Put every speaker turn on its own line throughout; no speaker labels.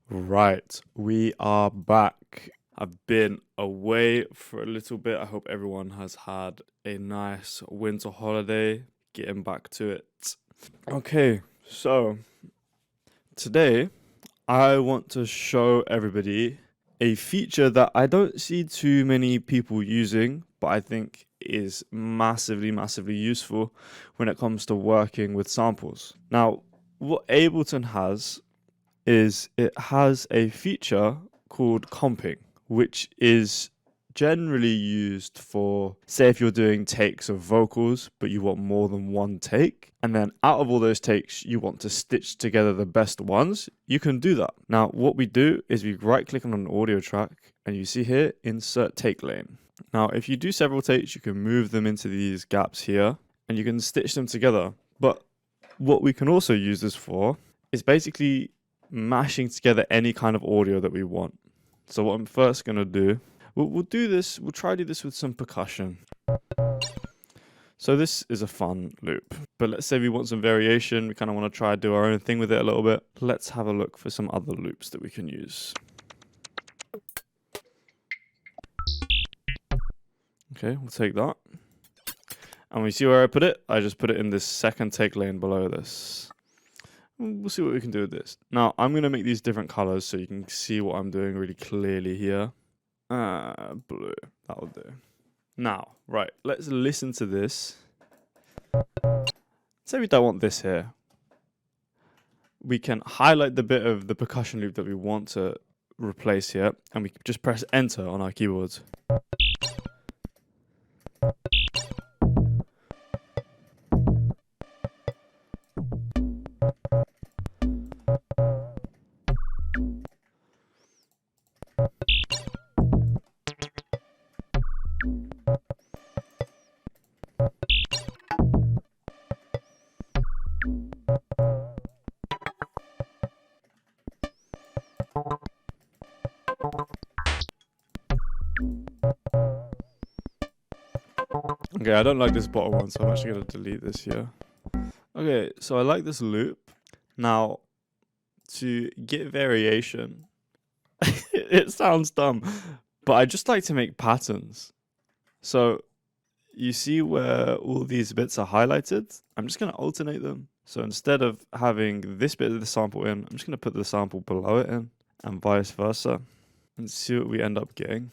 Right, we are back. I've been away for a little bit. I hope everyone has had a nice winter holiday, getting back to it. Okay, so today I want to show everybody a feature that I don't see too many people using, but I think is massively useful when it comes to working with samples. Now, what Ableton has is it has a feature called comping, which is generally used for, say, if you're doing takes of vocals, but you want more than one take, and then out of all those takes, you want to stitch together the best ones, you can do that. Now, what we do is we right click on an audio track, and you see here, insert take lane. Now, if you do several takes, you can move them into these gaps here, and you can stitch them together. But what we can also use this for is basically mashing together any kind of audio that we want. So what I'm first going to do, we'll try to do this with some percussion. So this is a fun loop, but let's say we want some variation, we kind of want to try to do our own thing with it a little bit. Let's have a look for some other loops that we can use. Okay, we'll take that. And we see where I put it? I just put it in this second take lane below this. We'll see what we can do with this. Now, I'm going to make these different colors so you can see what I'm doing really clearly here. Blue. That'll do. Now, right, let's listen to this. Say we don't want this here. We can highlight the bit of the percussion loop that we want to replace here, and we can just press enter on our keyboards. Okay, I don't like this bottom one, so I'm actually going to delete this here. Okay, so I like this loop. Now, to get variation, it sounds dumb, but I just like to make patterns. So you see where all these bits are highlighted? I'm just going to alternate them. So instead of having this bit of the sample in, I'm just going to put the sample below it in, and vice versa, and see what we end up getting.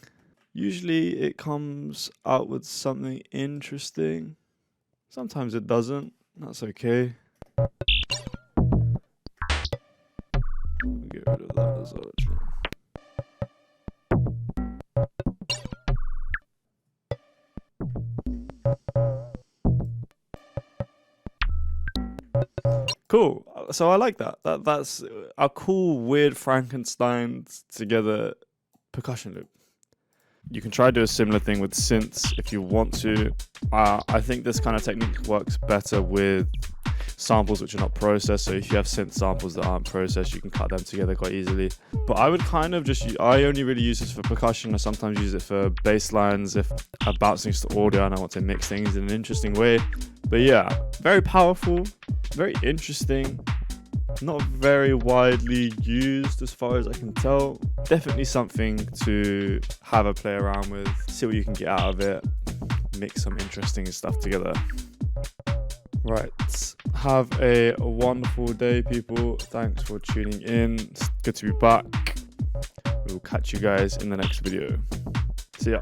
Usually it comes out with something interesting. Sometimes it doesn't. That's okay. We'll get rid of that as well, actually. Cool. So I like that. That's a cool, weird Frankenstein together percussion loop. You can try to do a similar thing with synths if you want to. I think this kind of technique works better with samples which are not processed. So if you have synth samples that aren't processed, you can cut them together quite easily. But I would kind of I only really use this for percussion. I sometimes use it for bass lines if I'm bouncing to audio and I want to mix things in an interesting way. But yeah, very powerful, very interesting. Not very widely used as far as I can tell. Definitely something to have a play around with, see what you can get out of it, mix some interesting stuff together. Right, have a wonderful day, people. Thanks for tuning in. It's good to be back. We'll catch you guys in the next video. See ya.